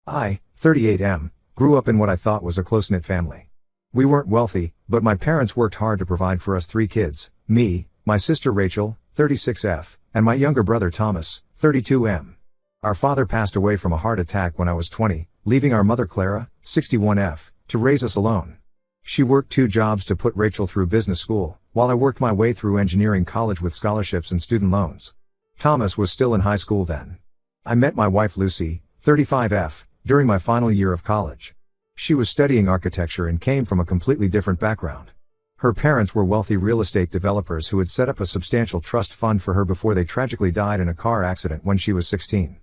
I, 38M, grew up in what I thought was a close-knit family. We weren't wealthy, but my parents worked hard to provide for us 3 kids, me, my sister Rachel, 36F, and my younger brother Thomas, 32M. Our father passed away from a heart attack when I was 20, leaving our mother Clara, 61F, to raise us alone. She worked 2 jobs to put Rachel through business school, while I worked my way through engineering college with scholarships and student loans. Thomas was still in high school then. I met my wife Lucy, 35F, during my final year of college. She was studying architecture and came from a completely different background. Her parents were wealthy real estate developers who had set up a substantial trust fund for her before they tragically died in a car accident when she was 16.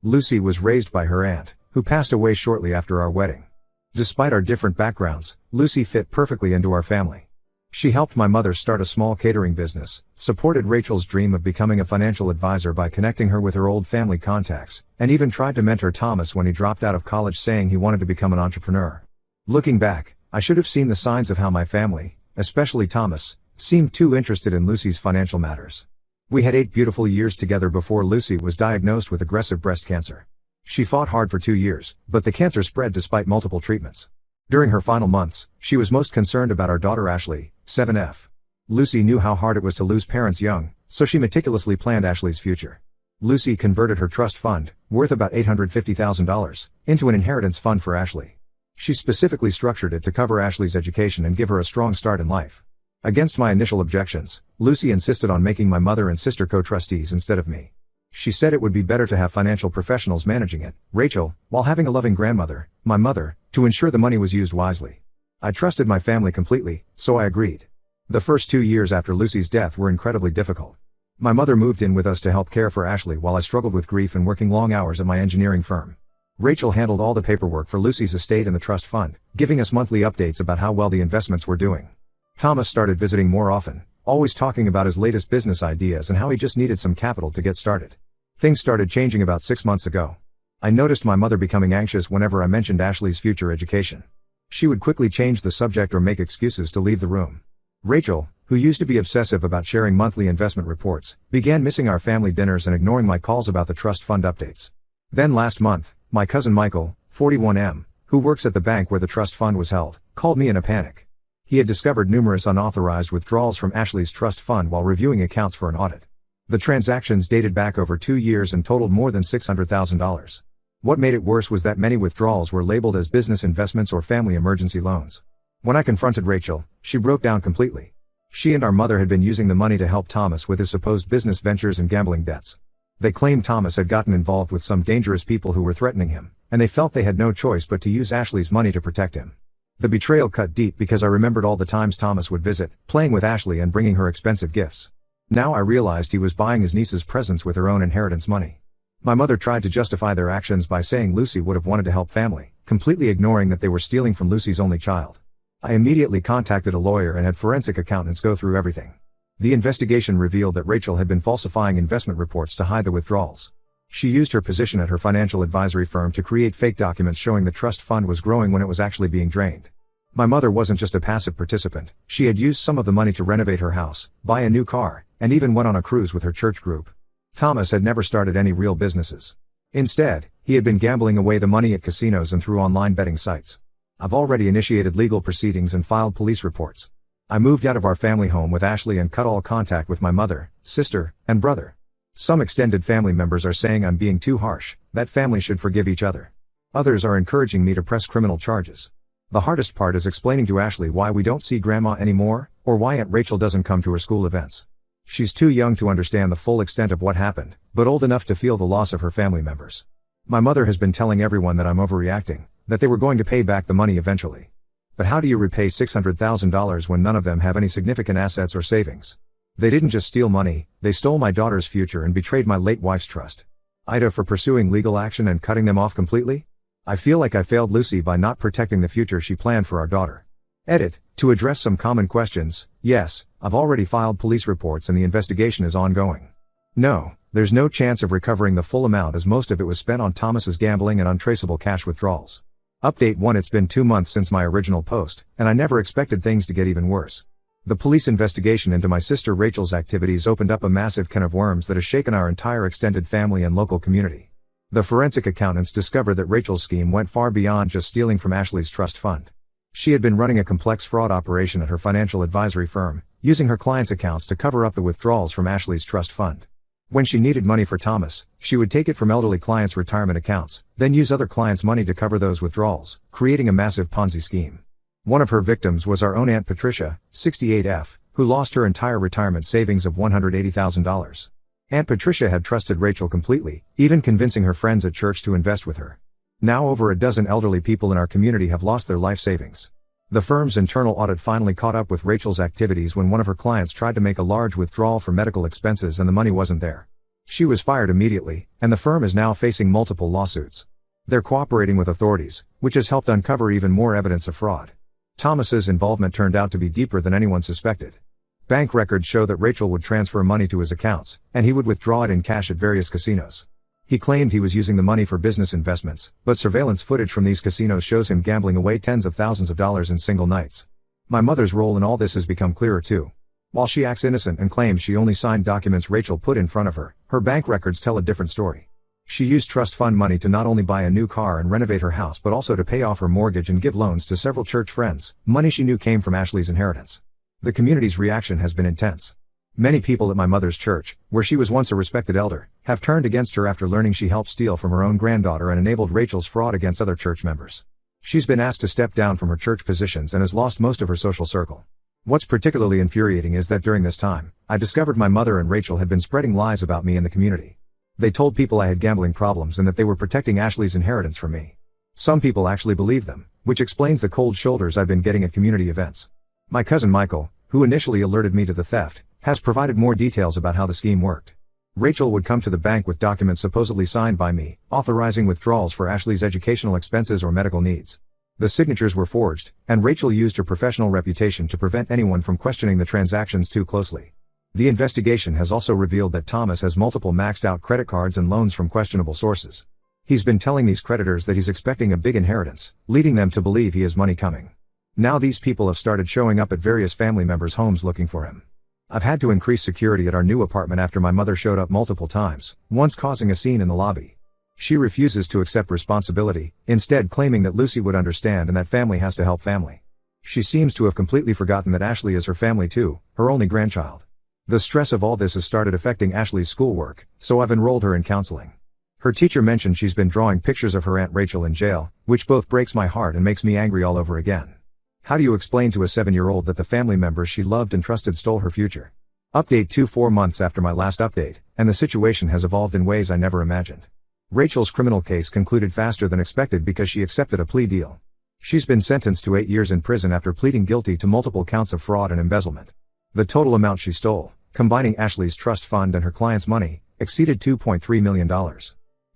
Lucy was raised by her aunt, who passed away shortly after our wedding. Despite our different backgrounds, Lucy fit perfectly into our family. She helped my mother start a small catering business, supported Rachel's dream of becoming a financial advisor by connecting her with her old family contacts, and even tried to mentor Thomas when he dropped out of college saying he wanted to become an entrepreneur. Looking back, I should have seen the signs of how my family, especially Thomas, seemed too interested in Lucy's financial matters. We had 8 beautiful years together before Lucy was diagnosed with aggressive breast cancer. She fought hard for 2 years, but the cancer spread despite multiple treatments. During her final months, she was most concerned about our daughter Ashley, 7F. Lucy knew how hard it was to lose parents young, so she meticulously planned Ashley's future. Lucy converted her trust fund, worth about $850,000, into an inheritance fund for Ashley. She specifically structured it to cover Ashley's education and give her a strong start in life. Against my initial objections, Lucy insisted on making my mother and sister co-trustees instead of me. She said it would be better to have financial professionals managing it, Rachel, while having a loving grandmother, my mother, to ensure the money was used wisely. I trusted my family completely, so I agreed. The first 2 years after Lucy's death were incredibly difficult. My mother moved in with us to help care for Ashley while I struggled with grief and working long hours at my engineering firm. Rachel handled all the paperwork for Lucy's estate and the trust fund, giving us monthly updates about how well the investments were doing. Thomas started visiting more often, always talking about his latest business ideas and how he just needed some capital to get started. Things started changing about 6 months ago. I noticed my mother becoming anxious whenever I mentioned Ashley's future education. She would quickly change the subject or make excuses to leave the room. Rachel, who used to be obsessive about sharing monthly investment reports, began missing our family dinners and ignoring my calls about the trust fund updates. Then last month, my cousin Michael, 41M, who works at the bank where the trust fund was held, called me in a panic. He had discovered numerous unauthorized withdrawals from Ashley's trust fund while reviewing accounts for an audit. The transactions dated back over 2 years and totaled more than $600,000. What made it worse was that many withdrawals were labeled as business investments or family emergency loans. When I confronted Rachel, she broke down completely. She and our mother had been using the money to help Thomas with his supposed business ventures and gambling debts. They claimed Thomas had gotten involved with some dangerous people who were threatening him, and they felt they had no choice but to use Ashley's money to protect him. The betrayal cut deep because I remembered all the times Thomas would visit, playing with Ashley and bringing her expensive gifts. Now I realized he was buying his niece's presents with her own inheritance money. My mother tried to justify their actions by saying Lucy would have wanted to help family, completely ignoring that they were stealing from Lucy's only child. I immediately contacted a lawyer and had forensic accountants go through everything. The investigation revealed that Rachel had been falsifying investment reports to hide the withdrawals. She used her position at her financial advisory firm to create fake documents showing the trust fund was growing when it was actually being drained. My mother wasn't just a passive participant, she had used some of the money to renovate her house, buy a new car, and even went on a cruise with her church group. Thomas had never started any real businesses. Instead, he had been gambling away the money at casinos and through online betting sites. I've already initiated legal proceedings and filed police reports. I moved out of our family home with Ashley and cut all contact with my mother, sister, and brother. Some extended family members are saying I'm being too harsh, that families should forgive each other. Others are encouraging me to press criminal charges. The hardest part is explaining to Ashley why we don't see Grandma anymore, or why Aunt Rachel doesn't come to her school events. She's too young to understand the full extent of what happened, but old enough to feel the loss of her family members. My mother has been telling everyone that I'm overreacting, that they were going to pay back the money eventually. But how do you repay $600,000 when none of them have any significant assets or savings? They didn't just steal money, they stole my daughter's future and betrayed my late wife's trust. Ida for pursuing legal action and cutting them off completely? I feel like I failed Lucy by not protecting the future she planned for our daughter. Edit. To address some common questions, yes, I've already filed police reports and the investigation is ongoing. No, there's no chance of recovering the full amount as most of it was spent on Thomas's gambling and untraceable cash withdrawals. Update 1. It's been 2 months since my original post, and I never expected things to get even worse. The police investigation into my sister Rachel's activities opened up a massive can of worms that has shaken our entire extended family and local community. The forensic accountants discovered that Rachel's scheme went far beyond just stealing from Ashley's trust fund. She had been running a complex fraud operation at her financial advisory firm, using her clients' accounts to cover up the withdrawals from Ashley's trust fund. When she needed money for Thomas, she would take it from elderly clients' retirement accounts, then use other clients' money to cover those withdrawals, creating a massive Ponzi scheme. One of her victims was our own Aunt Patricia, 68F, who lost her entire retirement savings of $180,000. Aunt Patricia had trusted Rachel completely, even convincing her friends at church to invest with her. Now over a dozen elderly people in our community have lost their life savings. The firm's internal audit finally caught up with Rachel's activities when one of her clients tried to make a large withdrawal for medical expenses and the money wasn't there. She was fired immediately, and the firm is now facing multiple lawsuits. They're cooperating with authorities, which has helped uncover even more evidence of fraud. Thomas's involvement turned out to be deeper than anyone suspected. Bank records show that Rachel would transfer money to his accounts, and he would withdraw it in cash at various casinos. He claimed he was using the money for business investments, but surveillance footage from these casinos shows him gambling away tens of thousands of dollars in single nights. My mother's role in all this has become clearer too. While she acts innocent and claims she only signed documents Rachel put in front of her, her bank records tell a different story. She used trust fund money to not only buy a new car and renovate her house but also to pay off her mortgage and give loans to several church friends, money she knew came from Ashley's inheritance. The community's reaction has been intense. Many people at my mother's church, where she was once a respected elder, have turned against her after learning she helped steal from her own granddaughter and enabled Rachel's fraud against other church members. She's been asked to step down from her church positions and has lost most of her social circle. What's particularly infuriating is that during this time, I discovered my mother and Rachel had been spreading lies about me in the community. They told people I had gambling problems and that they were protecting Ashley's inheritance from me. Some people actually believed them, which explains the cold shoulders I've been getting at community events. My cousin Michael, who initially alerted me to the theft, has provided more details about how the scheme worked. Rachel would come to the bank with documents supposedly signed by me, authorizing withdrawals for Ashley's educational expenses or medical needs. The signatures were forged, and Rachel used her professional reputation to prevent anyone from questioning the transactions too closely. The investigation has also revealed that Thomas has multiple maxed-out credit cards and loans from questionable sources. He's been telling these creditors that he's expecting a big inheritance, leading them to believe he has money coming. Now these people have started showing up at various family members' homes looking for him. I've had to increase security at our new apartment after my mother showed up multiple times, once causing a scene in the lobby. She refuses to accept responsibility, instead claiming that Lucy would understand and that family has to help family. She seems to have completely forgotten that Ashley is her family too, her only grandchild. The stress of all this has started affecting Ashley's schoolwork, so I've enrolled her in counseling. Her teacher mentioned she's been drawing pictures of her Aunt Rachel in jail, which both breaks my heart and makes me angry all over again. How do you explain to a 7-year-old that the family members she loved and trusted stole her future? Update 2 4 months after my last update, and the situation has evolved in ways I never imagined. Rachel's criminal case concluded faster than expected because she accepted a plea deal. She's been sentenced to 8 years in prison after pleading guilty to multiple counts of fraud and embezzlement. The total amount she stole, combining Ashley's trust fund and her client's money, exceeded $2.3 million.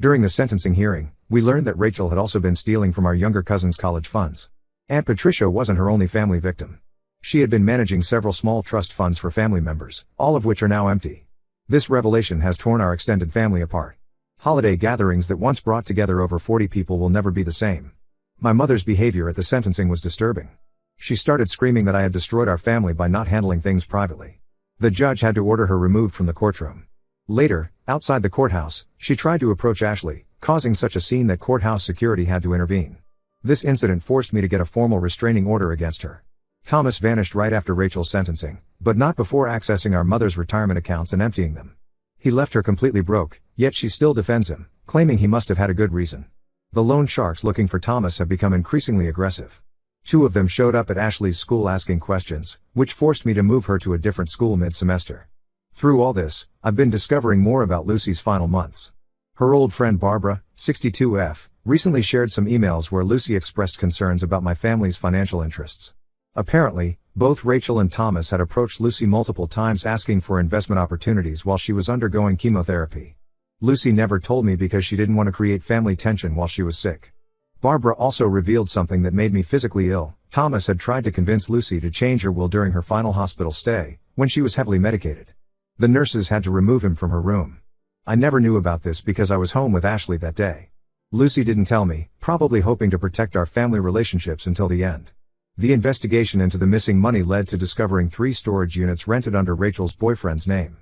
During the sentencing hearing, we learned that Rachel had also been stealing from our younger cousin's college funds. Aunt Patricia wasn't her only family victim. She had been managing several small trust funds for family members, all of which are now empty. This revelation has torn our extended family apart. Holiday gatherings that once brought together over 40 people will never be the same. My mother's behavior at the sentencing was disturbing. She started screaming that I had destroyed our family by not handling things privately. The judge had to order her removed from the courtroom. Later, outside the courthouse, she tried to approach Ashley, causing such a scene that courthouse security had to intervene. This incident forced me to get a formal restraining order against her. Thomas vanished right after Rachel's sentencing, but not before accessing our mother's retirement accounts and emptying them. He left her completely broke, yet she still defends him, claiming he must have had a good reason. The loan sharks looking for Thomas have become increasingly aggressive. 2 of them showed up at Ashley's school asking questions, which forced me to move her to a different school mid-semester. Through all this, I've been discovering more about Lucy's final months. Her old friend Barbara, 62F, recently shared some emails where Lucy expressed concerns about my family's financial interests. Apparently, both Rachel and Thomas had approached Lucy multiple times asking for investment opportunities while she was undergoing chemotherapy. Lucy never told me because she didn't want to create family tension while she was sick. Barbara also revealed something that made me physically ill. Thomas had tried to convince Lucy to change her will during her final hospital stay, when she was heavily medicated. The nurses had to remove him from her room. I never knew about this because I was home with Ashley that day. Lucy didn't tell me, probably hoping to protect our family relationships until the end. The investigation into the missing money led to discovering 3 storage units rented under Rachel's boyfriend's name.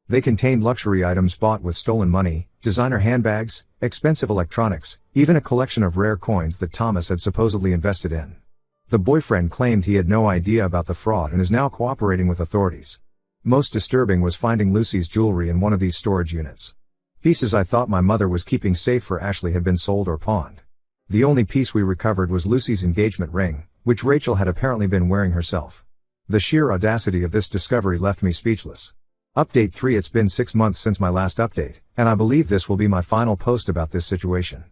They contained luxury items bought with stolen money, designer handbags, expensive electronics, even a collection of rare coins that Thomas had supposedly invested in. The boyfriend claimed he had no idea about the fraud and is now cooperating with authorities. Most disturbing was finding Lucy's jewelry in one of these storage units. Pieces I thought my mother was keeping safe for Ashley had been sold or pawned. The only piece we recovered was Lucy's engagement ring, which Rachel had apparently been wearing herself. The sheer audacity of this discovery left me speechless. Update 3. It's been 6 months since my last update, and I believe this will be my final post about this situation.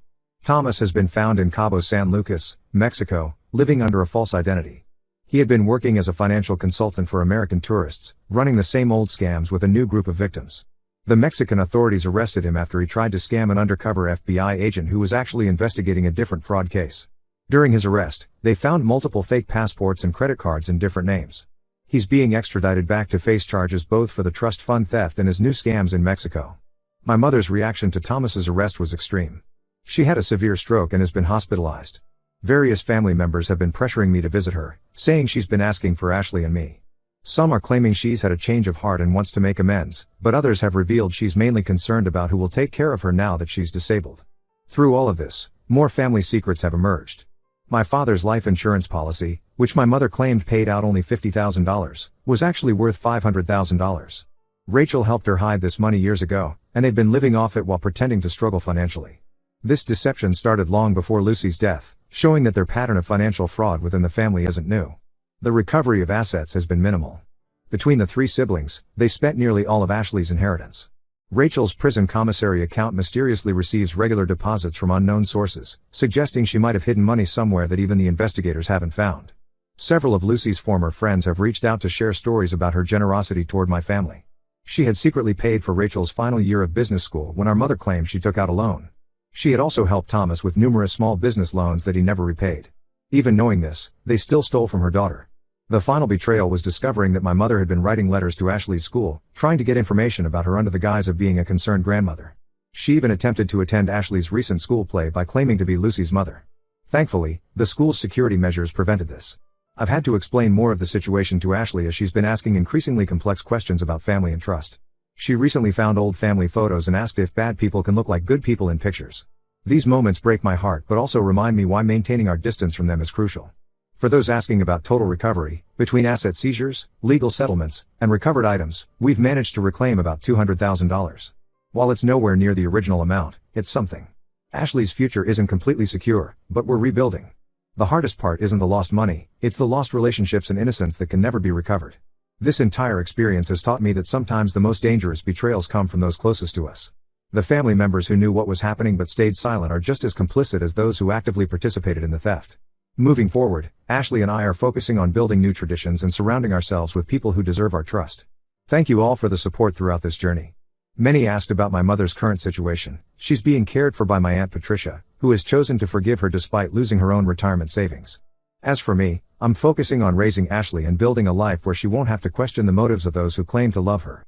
Thomas has been found in Cabo San Lucas, Mexico, living under a false identity. He had been working as a financial consultant for American tourists, running the same old scams with a new group of victims. The Mexican authorities arrested him after he tried to scam an undercover FBI agent who was actually investigating a different fraud case. During his arrest, they found multiple fake passports and credit cards in different names. He's being extradited back to face charges both for the trust fund theft and his new scams in Mexico. My mother's reaction to Thomas's arrest was extreme. She had a severe stroke and has been hospitalized. Various family members have been pressuring me to visit her, saying she's been asking for Ashley and me. Some are claiming she's had a change of heart and wants to make amends, but others have revealed she's mainly concerned about who will take care of her now that she's disabled. Through all of this, more family secrets have emerged. My father's life insurance policy, which my mother claimed paid out only $50,000, was actually worth $500,000. Rachel helped her hide this money years ago, and they've been living off it while pretending to struggle financially. This deception started long before Lucy's death, showing that their pattern of financial fraud within the family isn't new. The recovery of assets has been minimal. Between the 3 siblings, they spent nearly all of Ashley's inheritance. Rachel's prison commissary account mysteriously receives regular deposits from unknown sources, suggesting she might have hidden money somewhere that even the investigators haven't found. Several of Lucy's former friends have reached out to share stories about her generosity toward my family. She had secretly paid for Rachel's final year of business school when our mother claimed she took out a loan. She had also helped Thomas with numerous small business loans that he never repaid. Even knowing this, they still stole from her daughter. The final betrayal was discovering that my mother had been writing letters to Ashley's school, trying to get information about her under the guise of being a concerned grandmother. She even attempted to attend Ashley's recent school play by claiming to be Lucy's mother. Thankfully, the school's security measures prevented this. I've had to explain more of the situation to Ashley as she's been asking increasingly complex questions about family and trust. She recently found old family photos and asked if bad people can look like good people in pictures. These moments break my heart but also remind me why maintaining our distance from them is crucial. For those asking about total recovery, between asset seizures, legal settlements, and recovered items, we've managed to reclaim about $200,000. While it's nowhere near the original amount, it's something. Ashley's future isn't completely secure, but we're rebuilding. The hardest part isn't the lost money, it's the lost relationships and innocence that can never be recovered. This entire experience has taught me that sometimes the most dangerous betrayals come from those closest to us. The family members who knew what was happening but stayed silent are just as complicit as those who actively participated in the theft. Moving forward, Ashley and I are focusing on building new traditions and surrounding ourselves with people who deserve our trust. Thank you all for the support throughout this journey. Many asked about my mother's current situation. She's being cared for by my Aunt Patricia, who has chosen to forgive her despite losing her own retirement savings. As for me, I'm focusing on raising Ashley and building a life where she won't have to question the motives of those who claim to love her.